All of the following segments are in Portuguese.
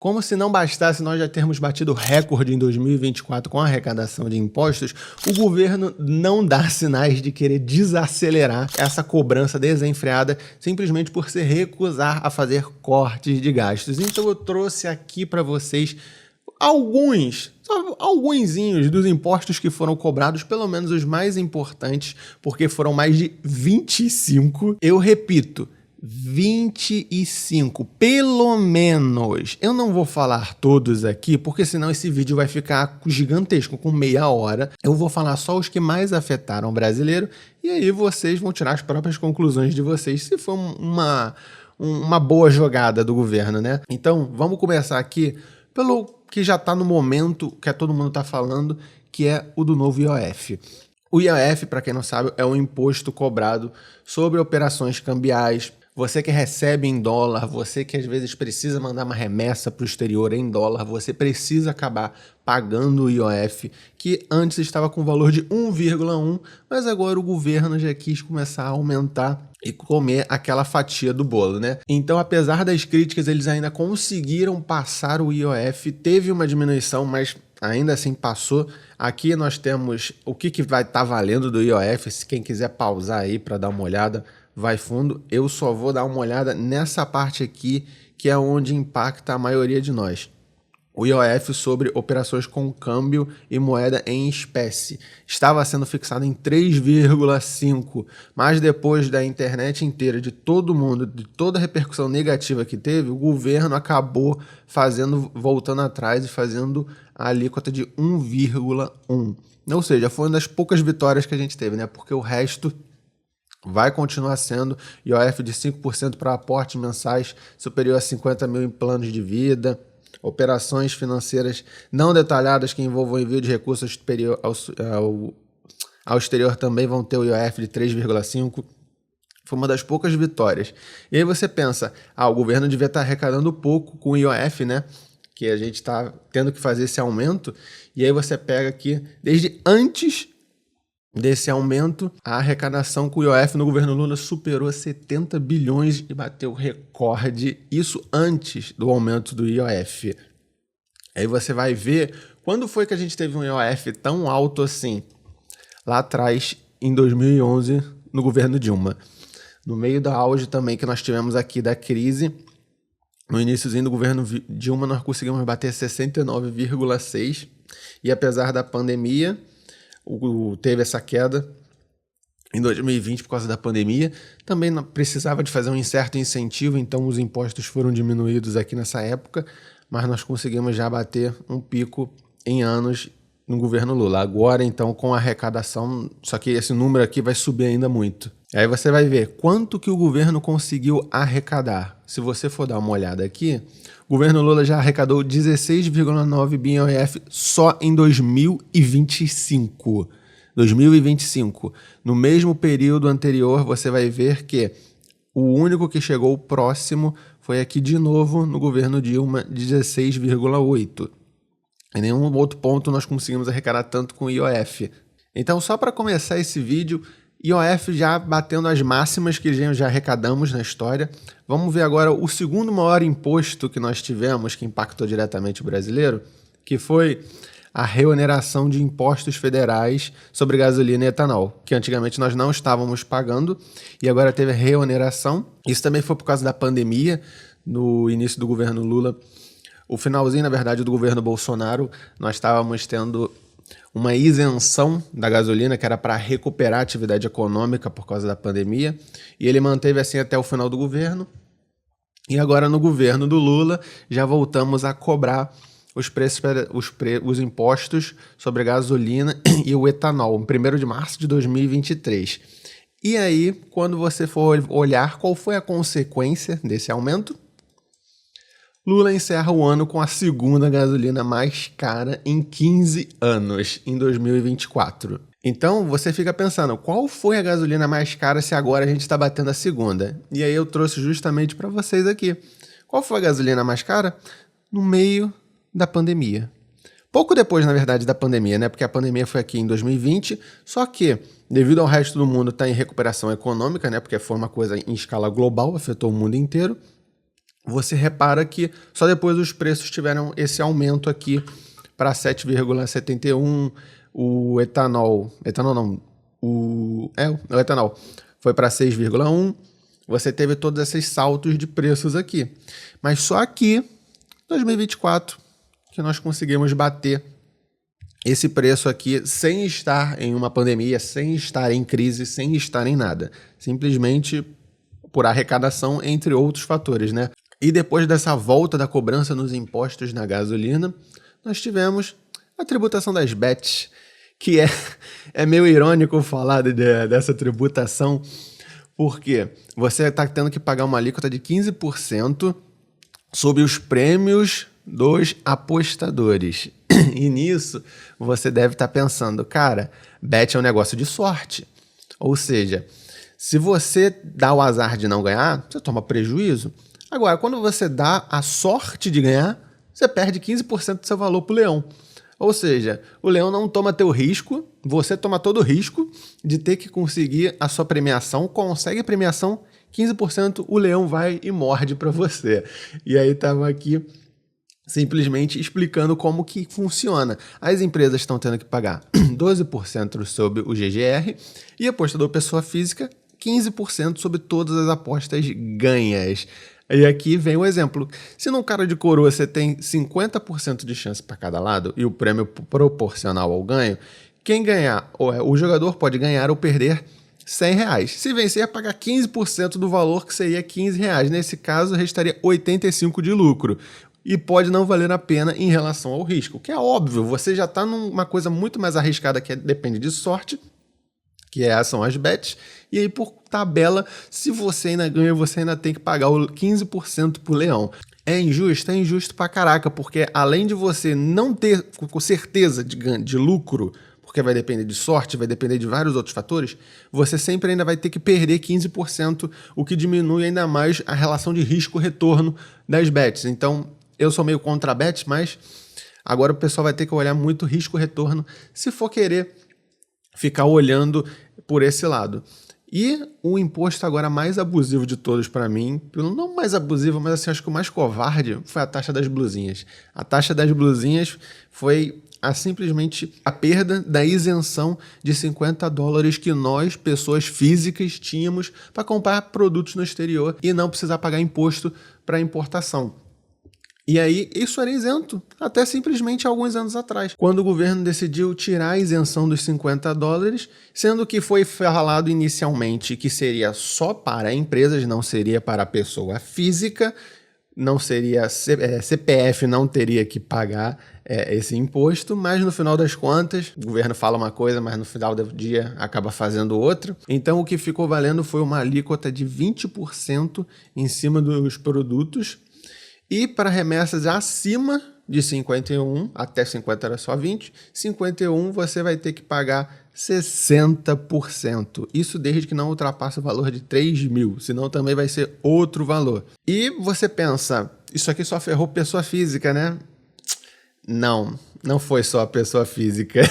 Como se não bastasse nós já termos batido recorde em 2024 com a arrecadação de impostos, o governo não dá sinais de querer desacelerar essa cobrança desenfreada simplesmente por se recusar a fazer cortes de gastos. Então eu trouxe aqui para vocês algunzinhos dos impostos que foram cobrados, pelo menos os mais importantes, porque foram mais de 25. Eu repito, 25, pelo menos. Eu não vou falar todos aqui, porque senão esse vídeo vai ficar gigantesco, com meia hora. Eu vou falar só os que mais afetaram o brasileiro, e aí vocês vão tirar as próprias conclusões de vocês, se for uma boa jogada do governo, né? Então, vamos começar aqui pelo que já está no momento, que todo mundo está falando, que é o do novo IOF. O IOF, para quem não sabe, é um imposto cobrado sobre operações cambiais. Você que recebe em dólar, você que às vezes precisa mandar uma remessa para o exterior em dólar, você precisa acabar pagando o IOF, que antes estava com valor de 1,1, mas agora o governo já quis começar a aumentar e comer aquela fatia do bolo, né? Então, apesar das críticas, eles ainda conseguiram passar o IOF, teve uma diminuição, mas ainda assim passou. Aqui nós temos o que vai estar valendo do IOF, se quem quiser pausar aí para dar uma olhada, vai fundo. Eu só vou dar uma olhada nessa parte aqui, que é onde impacta a maioria de nós. O IOF sobre operações com câmbio e moeda em espécie estava sendo fixado em 3,5, mas depois da internet inteira, de todo mundo, de toda a repercussão negativa que teve, o governo acabou voltando atrás e fazendo a alíquota de 1,1. Ou seja, foi uma das poucas vitórias que a gente teve, né? Porque o resto vai continuar sendo IOF de 5% para aportes mensais superior a 50 mil em planos de vida. Operações financeiras não detalhadas que envolvam envio de recursos ao exterior também vão ter o IOF de 3,5%. Foi uma das poucas vitórias. E aí você pensa, o governo devia estar arrecadando pouco com o IOF, né? Que a gente está tendo que fazer esse aumento. E aí você pega aqui, desde antes desse aumento, a arrecadação com o IOF no governo Lula superou 70 bilhões e bateu recorde, isso antes do aumento do IOF. Aí você vai ver, quando foi que a gente teve um IOF tão alto assim? Lá atrás, em 2011, no governo Dilma. No meio da auge também que nós tivemos aqui da crise, no iniciozinho do governo Dilma, nós conseguimos bater 69,6, e apesar da pandemia, teve essa queda em 2020 por causa da pandemia, também precisava de fazer um certo incentivo, então os impostos foram diminuídos aqui nessa época, mas nós conseguimos já bater um pico em anos no governo Lula. Agora, então, com a arrecadação, só que esse número aqui vai subir ainda muito. Aí você vai ver quanto que o governo conseguiu arrecadar. Se você for dar uma olhada aqui, o governo Lula já arrecadou 16,9 bi em IOF só em 2025. 2025. No mesmo período anterior, você vai ver que o único que chegou próximo foi aqui de novo no governo Dilma, 16,8. Em nenhum outro ponto nós conseguimos arrecadar tanto com o IOF. Então, só para começar esse vídeo, IOF já batendo as máximas que já arrecadamos na história. Vamos ver agora o segundo maior imposto que nós tivemos, que impactou diretamente o brasileiro, que foi a reoneração de impostos federais sobre gasolina e etanol, que antigamente nós não estávamos pagando e agora teve a reoneração. Isso também foi por causa da pandemia, no início do governo Lula. O finalzinho, na verdade, do governo Bolsonaro, nós estávamos tendo uma isenção da gasolina, que era para recuperar a atividade econômica por causa da pandemia, e ele manteve assim até o final do governo. E agora no governo do Lula já voltamos a cobrar os impostos sobre a gasolina e o etanol, em 1º de março de 2023. E aí, quando você for olhar qual foi a consequência desse aumento, Lula encerra o ano com a segunda gasolina mais cara em 15 anos, em 2024. Então, você fica pensando, qual foi a gasolina mais cara se agora a gente está batendo a segunda? E aí eu trouxe justamente para vocês aqui. Qual foi a gasolina mais cara? No meio da pandemia. Pouco depois, na verdade, da pandemia, né? Porque a pandemia foi aqui em 2020, só que, devido ao resto do mundo estar em recuperação econômica, né? Porque foi uma coisa em escala global, afetou o mundo inteiro, você repara que só depois os preços tiveram esse aumento aqui para 7,71, o etanol não, o etanol foi para 6,1, você teve todos esses saltos de preços aqui. Mas só aqui, 2024, que nós conseguimos bater esse preço aqui sem estar em uma pandemia, sem estar em crise, sem estar em nada. Simplesmente por arrecadação, entre outros fatores, né? E depois dessa volta da cobrança nos impostos na gasolina, nós tivemos a tributação das bets, que é meio irônico falar dessa tributação, porque você está tendo que pagar uma alíquota de 15% sobre os prêmios dos apostadores. E nisso, você deve estar pensando, cara, bet é um negócio de sorte. Ou seja, se você dá o azar de não ganhar, você toma prejuízo. Agora, quando você dá a sorte de ganhar, você perde 15% do seu valor para o leão. Ou seja, o leão não toma teu risco, você toma todo o risco de ter que conseguir a sua premiação, consegue a premiação, 15% o leão vai e morde para você. E aí estava aqui simplesmente explicando como que funciona. As empresas estão tendo que pagar 12% sobre o GGR e apostador pessoa física 15% sobre todas as apostas ganhas. E aqui vem o exemplo. Se num cara de coroa você tem 50% de chance para cada lado e o prêmio proporcional ao ganho, quem ganhar, o jogador pode ganhar ou perder R$100. Se vencer, pagar 15% do valor, que seria R$15. Nesse caso, restaria 85 de lucro. E pode não valer a pena em relação ao risco, que é óbvio, você já está numa coisa muito mais arriscada que depende de sorte, que são as bets, e aí por tabela, se você ainda ganha, você ainda tem que pagar o 15% pro leão. É injusto pra caraca, porque além de você não ter com certeza de lucro, porque vai depender de sorte, vai depender de vários outros fatores, você sempre ainda vai ter que perder 15%, o que diminui ainda mais a relação de risco-retorno das bets. Então, eu sou meio contra a bet, mas agora o pessoal vai ter que olhar muito risco-retorno se for querer ficar olhando por esse lado. E o imposto agora mais abusivo de todos para mim, não mais abusivo, mas assim, acho que o mais covarde, foi a taxa das blusinhas. A taxa das blusinhas foi simplesmente a perda da isenção de $50 que nós, pessoas físicas, tínhamos para comprar produtos no exterior e não precisar pagar imposto para importação. E aí, isso era isento, até simplesmente alguns anos atrás, quando o governo decidiu tirar a isenção dos $50, sendo que foi falado inicialmente que seria só para empresas, não seria para a pessoa física, não seria CPF, não teria que pagar esse imposto, mas no final das contas, o governo fala uma coisa, mas no final do dia acaba fazendo outra. Então, o que ficou valendo foi uma alíquota de 20% em cima dos produtos. E para remessas acima de 51, até 50 era só 20, 51 você vai ter que pagar 60%. Isso desde que não ultrapasse o valor de 3 mil, senão também vai ser outro valor. E você pensa, isso aqui só ferrou pessoa física, né? Não foi só a pessoa física.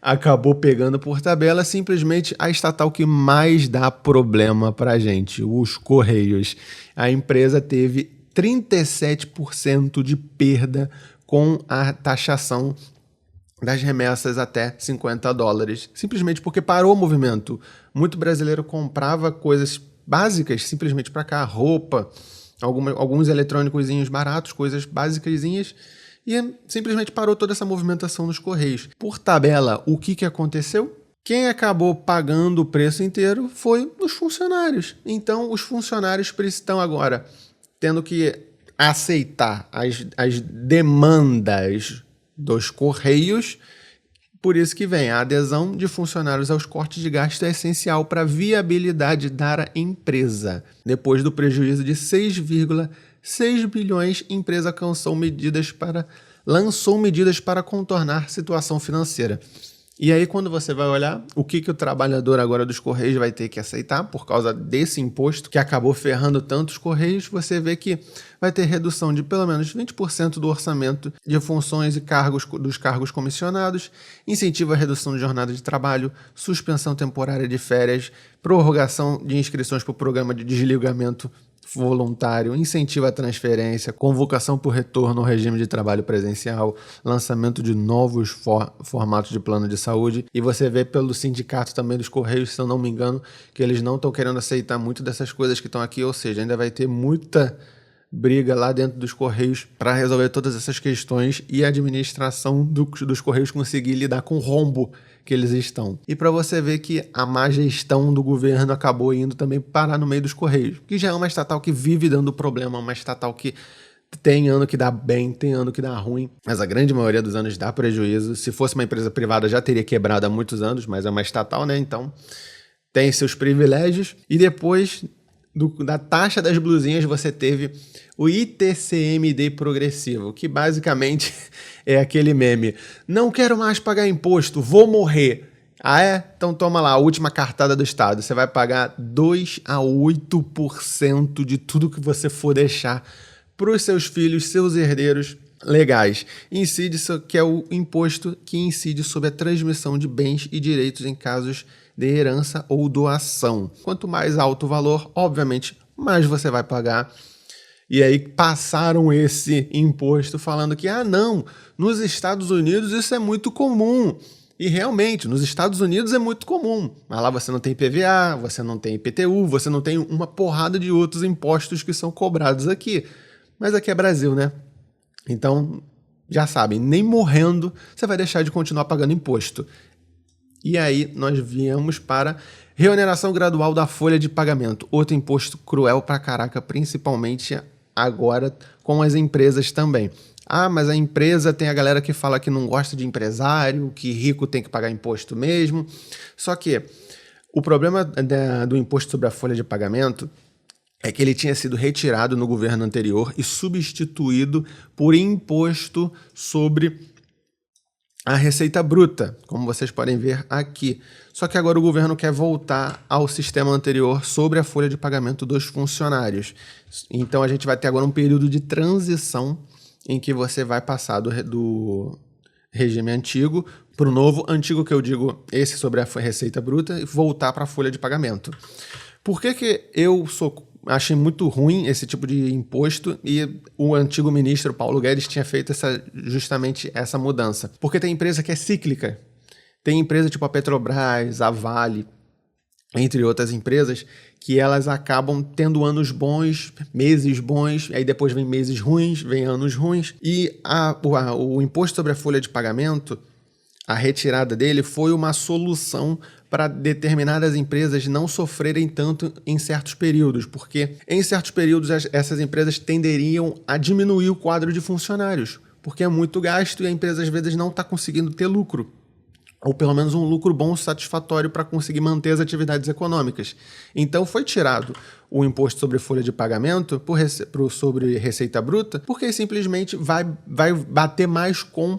Acabou pegando por tabela simplesmente a estatal que mais dá problema pra gente, os Correios. A empresa teve 37% de perda com a taxação das remessas até $50, simplesmente porque parou o movimento. Muito brasileiro comprava coisas básicas simplesmente para cá, roupa, alguns eletrônicos baratos, coisas básicas, e simplesmente parou toda essa movimentação nos Correios. Por tabela, o que aconteceu? Quem acabou pagando o preço inteiro foi os funcionários. Então, os funcionários estão agora tendo que aceitar as demandas dos Correios. Por isso que vem a adesão de funcionários aos cortes de gasto é essencial para a viabilidade da empresa. Depois do prejuízo de 6,6 bilhões, a empresa lançou medidas para contornar a situação financeira. E aí, quando você vai olhar o que o trabalhador agora dos Correios vai ter que aceitar por causa desse imposto que acabou ferrando tantos Correios, você vê que vai ter redução de pelo menos 20% do orçamento de funções e cargos dos cargos comissionados, incentivo à redução de jornada de trabalho, suspensão temporária de férias, prorrogação de inscrições para o programa de desligamento voluntário, incentivo à transferência, convocação por retorno ao regime de trabalho presencial, lançamento de novos formatos de plano de saúde. E você vê pelo sindicato também dos Correios, se eu não me engano, que eles não estão querendo aceitar muito dessas coisas que estão aqui, ou seja, ainda vai ter muita briga lá dentro dos Correios para resolver todas essas questões e a administração dos Correios conseguir lidar com o rombo que eles estão. E para você ver que a má gestão do governo acabou indo também parar no meio dos Correios, que já é uma estatal que vive dando problema, uma estatal que tem ano que dá bem, tem ano que dá ruim, mas a grande maioria dos anos dá prejuízo. Se fosse uma empresa privada já teria quebrado há muitos anos, mas é uma estatal, né? Então tem seus privilégios. E depois da taxa das blusinhas você teve o ITCMD progressivo, que basicamente é aquele meme: não quero mais pagar imposto, vou morrer. Ah é? Então toma lá, a última cartada do Estado. Você vai pagar 2 a 8% de tudo que você for deixar para os seus filhos, seus herdeiros legais. Incide, que é o imposto que incide sobre a transmissão de bens e direitos em casos de herança ou doação. Quanto mais alto o valor, obviamente, mais você vai pagar. E aí passaram esse imposto falando que, não, nos Estados Unidos isso é muito comum. E realmente, nos Estados Unidos é muito comum. Mas lá você não tem PVA, você não tem IPTU, você não tem uma porrada de outros impostos que são cobrados aqui. Mas aqui é Brasil, né? Então, já sabem, nem morrendo você vai deixar de continuar pagando imposto. E aí nós viemos para reoneração gradual da folha de pagamento. Outro imposto cruel pra caraca, principalmente agora com as empresas também. Mas a empresa tem a galera que fala que não gosta de empresário, que rico tem que pagar imposto mesmo. Só que o problema do imposto sobre a folha de pagamento é que ele tinha sido retirado no governo anterior e substituído por imposto sobre a receita bruta, como vocês podem ver aqui. Só que agora o governo quer voltar ao sistema anterior sobre a folha de pagamento dos funcionários. Então a gente vai ter agora um período de transição em que você vai passar do regime antigo para o novo. Antigo que eu digo, esse sobre a receita bruta, e voltar para a folha de pagamento. Por que eu achei muito ruim esse tipo de imposto e o antigo ministro Paulo Guedes tinha feito justamente essa mudança? Porque tem empresa que é cíclica. Tem empresa tipo a Petrobras, a Vale, entre outras empresas, que elas acabam tendo anos bons, meses bons, aí depois vem meses ruins, vem anos ruins. E o imposto sobre a folha de pagamento, a retirada dele foi uma solução para determinadas empresas não sofrerem tanto em certos períodos, porque em certos períodos essas empresas tenderiam a diminuir o quadro de funcionários, porque é muito gasto e a empresa às vezes não está conseguindo ter lucro, ou pelo menos um lucro bom, satisfatório para conseguir manter as atividades econômicas. Então foi tirado o imposto sobre folha de pagamento sobre receita bruta, porque simplesmente vai bater mais com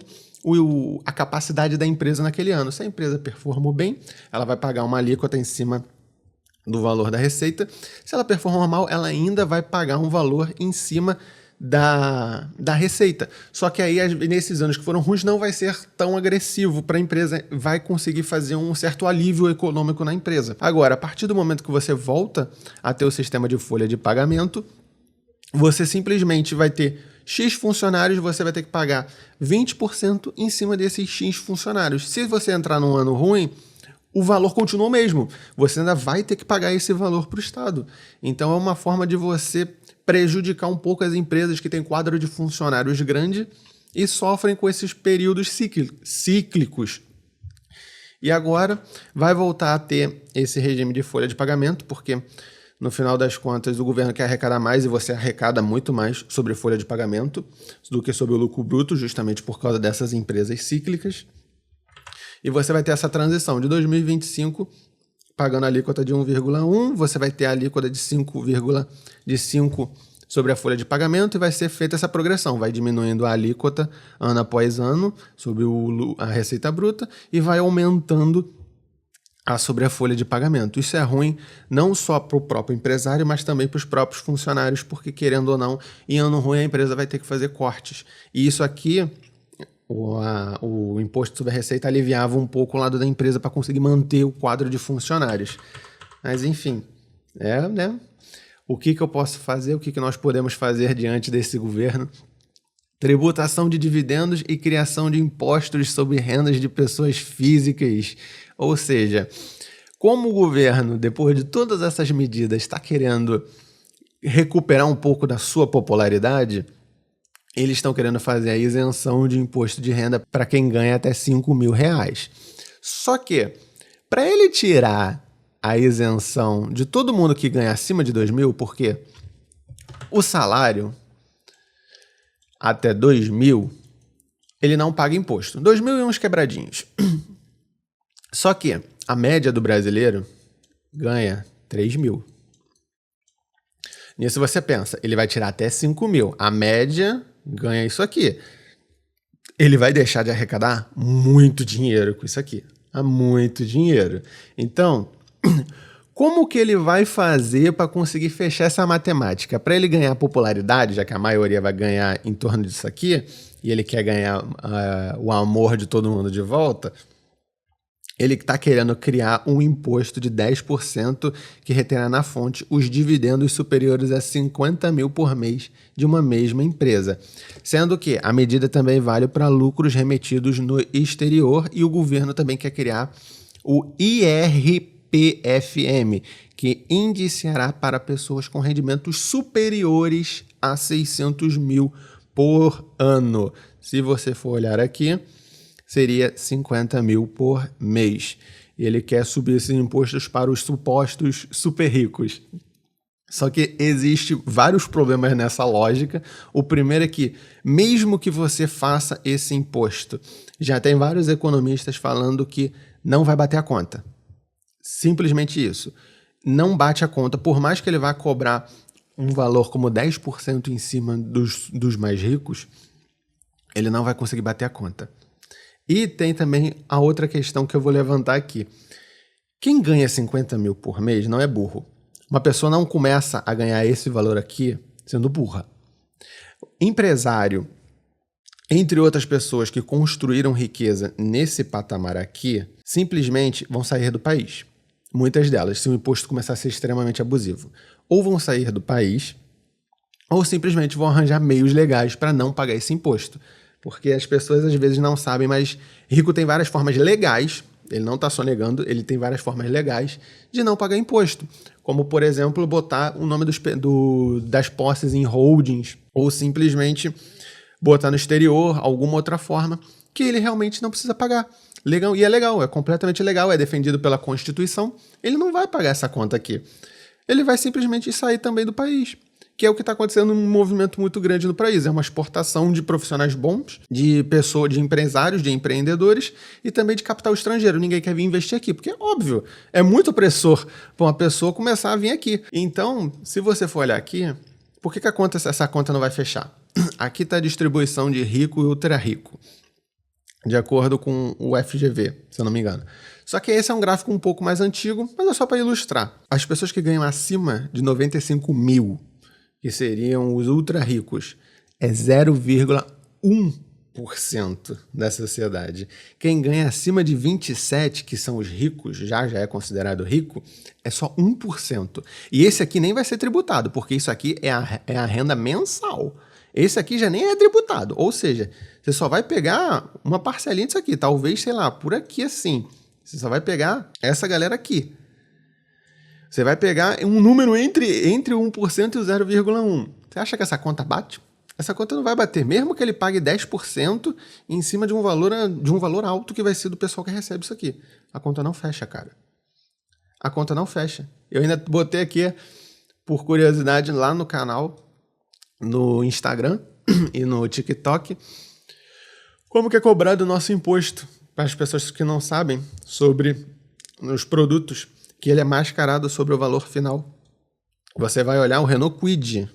a capacidade da empresa naquele ano. Se a empresa performou bem, ela vai pagar uma alíquota em cima do valor da receita. Se ela performar mal, ela ainda vai pagar um valor em cima da receita. Só que aí, nesses anos que foram ruins, não vai ser tão agressivo para a empresa, vai conseguir fazer um certo alívio econômico na empresa. Agora, a partir do momento que você volta a ter o sistema de folha de pagamento, você simplesmente vai ter X funcionários, você vai ter que pagar 20% em cima desses X funcionários. Se você entrar num ano ruim, o valor continua o mesmo. Você ainda vai ter que pagar esse valor para o Estado. Então é uma forma de você prejudicar um pouco as empresas que têm quadro de funcionários grande e sofrem com esses períodos cíclicos. E agora vai voltar a ter esse regime de folha de pagamento, porque no final das contas, o governo quer arrecadar mais e você arrecada muito mais sobre folha de pagamento do que sobre o lucro bruto, justamente por causa dessas empresas cíclicas. E você vai ter essa transição de 2025, pagando a alíquota de 1,1, você vai ter a alíquota de 5 sobre a folha de pagamento e vai ser feita essa progressão. Vai diminuindo a alíquota ano após ano sobre a receita bruta e vai aumentando sobre a folha de pagamento. Isso é ruim não só para o próprio empresário, mas também para os próprios funcionários, porque querendo ou não, em ano ruim a empresa vai ter que fazer cortes. E isso aqui, o imposto sobre a receita aliviava um pouco o lado da empresa para conseguir manter o quadro de funcionários. Mas enfim, né? O que eu posso fazer? O que nós podemos fazer diante desse governo? Tributação de dividendos e criação de impostos sobre rendas de pessoas físicas. Ou seja, como o governo, depois de todas essas medidas, está querendo recuperar um pouco da sua popularidade, eles estão querendo fazer a isenção de imposto de renda para quem ganha até R$5.000. Só que, para ele tirar a isenção de todo mundo que ganha acima de 2.000, porque o salário até 2.000, ele não paga imposto. 2.000 e uns quebradinhos. Só que a média do brasileiro ganha 3.000. Nisso você pensa, ele vai tirar até 5.000. A média ganha isso aqui. Ele vai deixar de arrecadar muito dinheiro com isso aqui. Há muito dinheiro. Então, como que ele vai fazer para conseguir fechar essa matemática? Para ele ganhar popularidade, já que a maioria vai ganhar em torno disso aqui, e ele quer ganhar o amor de todo mundo de volta, ele está querendo criar um imposto de 10% que reterá na fonte os dividendos superiores a R$50.000 por mês de uma mesma empresa. Sendo que a medida também vale para lucros remetidos no exterior e o governo também quer criar o IRPFM, que indiciará para pessoas com rendimentos superiores a R$600.000 por ano. Se você for olhar aqui, seria R$50.000 por mês. E ele quer subir esses impostos para os supostos super ricos. Só que existe vários problemas nessa lógica. O primeiro é que, mesmo que você faça esse imposto, já tem vários economistas falando que não vai bater a conta. Simplesmente isso. Não bate a conta, por mais que ele vá cobrar um valor como 10% em cima dos mais ricos, ele não vai conseguir bater a conta. E tem também a outra questão que eu vou levantar aqui. Quem ganha R$50.000 por mês não é burro. Uma pessoa não começa a ganhar esse valor aqui sendo burra. Empresário, entre outras pessoas que construíram riqueza nesse patamar aqui, simplesmente vão sair do país. Muitas delas, se o imposto começar a ser extremamente abusivo. Ou vão sair do país, ou simplesmente vão arranjar meios legais para não pagar esse imposto. Porque as pessoas às vezes não sabem, mas rico tem várias formas legais, ele não está sonegando, ele tem várias formas legais de não pagar imposto. Como, por exemplo, botar o nome das posses em holdings, ou simplesmente botar no exterior alguma outra forma que ele realmente não precisa pagar. Legal, e é legal, é completamente legal, é defendido pela Constituição, ele não vai pagar essa conta aqui. Ele vai simplesmente sair também do país, que é o que está acontecendo num movimento muito grande no país. É uma exportação de profissionais bons, de pessoas, de empresários, de empreendedores e também de capital estrangeiro. Ninguém quer vir investir aqui, porque, óbvio, é muito opressor para uma pessoa começar a vir aqui. Então, se você for olhar aqui, por que essa conta não vai fechar? Aqui está a distribuição de rico e ultra rico, de acordo com o FGV, se eu não me engano. Só que esse é um gráfico um pouco mais antigo, mas é só para ilustrar. As pessoas que ganham acima de 95.000, que seriam os ultra ricos, é 0,1% da sociedade. Quem ganha acima de 27, que são os ricos, já é considerado rico, é só 1%. E esse aqui nem vai ser tributado, porque isso aqui é a renda mensal. Esse aqui já nem é tributado, ou seja, você só vai pegar uma parcelinha disso aqui, talvez, sei lá, por aqui assim. Você só vai pegar essa galera aqui. Você vai pegar um número entre o 1% e o 0,1%. Você acha que essa conta bate? Essa conta não vai bater, mesmo que ele pague 10% em cima de um valor alto que vai ser do pessoal que recebe isso aqui. A conta não fecha, cara. A conta não fecha. Eu ainda botei aqui, por curiosidade, lá no canal, no Instagram e no TikTok, como que é cobrado o nosso imposto para as pessoas que não sabem sobre os produtos, que ele é mascarado sobre o valor final. Você vai olhar o Renault Kwid,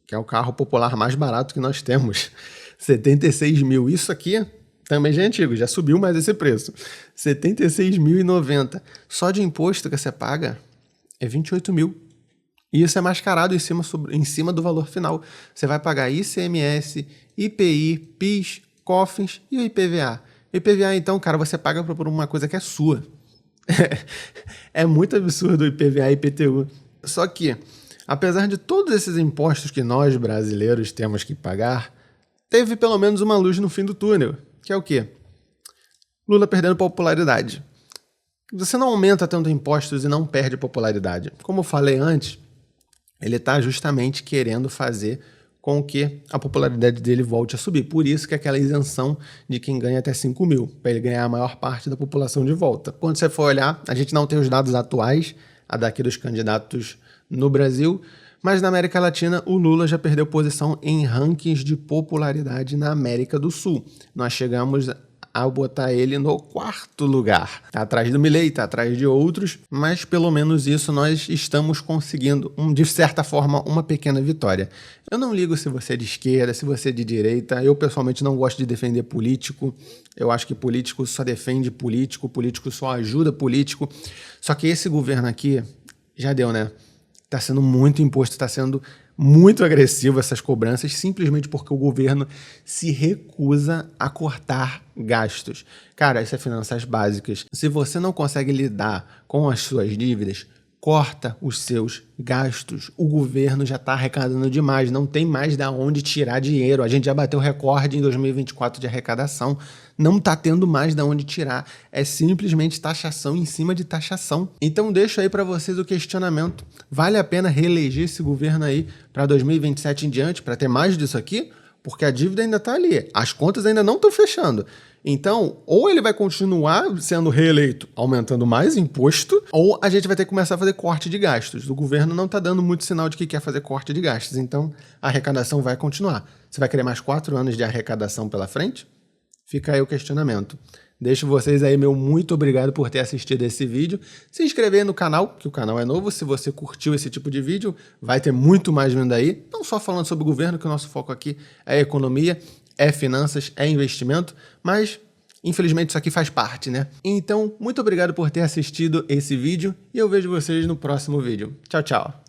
que é o carro popular mais barato que nós temos, 76.000. Isso aqui também já é antigo, já subiu mais esse preço. 76.090. Só de imposto que você paga é 28.000. E isso é mascarado em cima do valor final. Você vai pagar ICMS, IPI, PIS, COFINS e o IPVA. IPVA, então, cara, você paga por uma coisa que é sua. É muito absurdo o IPVA e IPTU. Só que apesar de todos esses impostos que nós brasileiros temos que pagar, teve pelo menos uma luz no fim do túnel, que é o quê? Lula perdendo popularidade. Você não aumenta tanto impostos e não perde popularidade. Como eu falei antes, ele está justamente querendo fazer com que a popularidade dele volte a subir. Por isso que aquela isenção de quem ganha até 5 mil, para ele ganhar a maior parte da população de volta. Quando você for olhar, a gente não tem os dados atuais, a daqui dos candidatos no Brasil, mas na América Latina o Lula já perdeu posição em rankings de popularidade na América do Sul. Nós chegamos a botar ele no 4º lugar. Tá atrás do Milei, tá atrás de outros, mas pelo menos isso nós estamos conseguindo, de certa forma, uma pequena vitória. Eu não ligo se você é de esquerda, se você é de direita, eu pessoalmente não gosto de defender político, eu acho que político só defende político, político só ajuda político, só que esse governo aqui, já deu, né? Tá sendo muito imposto, tá sendo muito agressivo essas cobranças, simplesmente porque o governo se recusa a cortar gastos. Cara, isso é finanças básicas. Se você não consegue lidar com as suas dívidas, corta os seus gastos. O governo já está arrecadando demais, não tem mais de onde tirar dinheiro. A gente já bateu recorde em 2024 de arrecadação, não está tendo mais de onde tirar. É simplesmente taxação em cima de taxação. Então deixo aí para vocês o questionamento. Vale a pena reeleger esse governo aí para 2027 em diante, para ter mais disso aqui? Porque a dívida ainda está ali, as contas ainda não estão fechando. Então, ou ele vai continuar sendo reeleito aumentando mais imposto, ou a gente vai ter que começar a fazer corte de gastos. O governo não está dando muito sinal de que quer fazer corte de gastos, então a arrecadação vai continuar. Você vai querer mais 4 anos de arrecadação pela frente? Fica aí o questionamento. Deixo vocês aí meu muito obrigado por ter assistido esse vídeo. Se inscrever no canal, que o canal é novo. Se você curtiu esse tipo de vídeo, vai ter muito mais vindo aí. Não só falando sobre o governo, que o nosso foco aqui é economia, é finanças, é investimento, mas infelizmente isso aqui faz parte, né? Então, muito obrigado por ter assistido esse vídeo e eu vejo vocês no próximo vídeo. Tchau, tchau!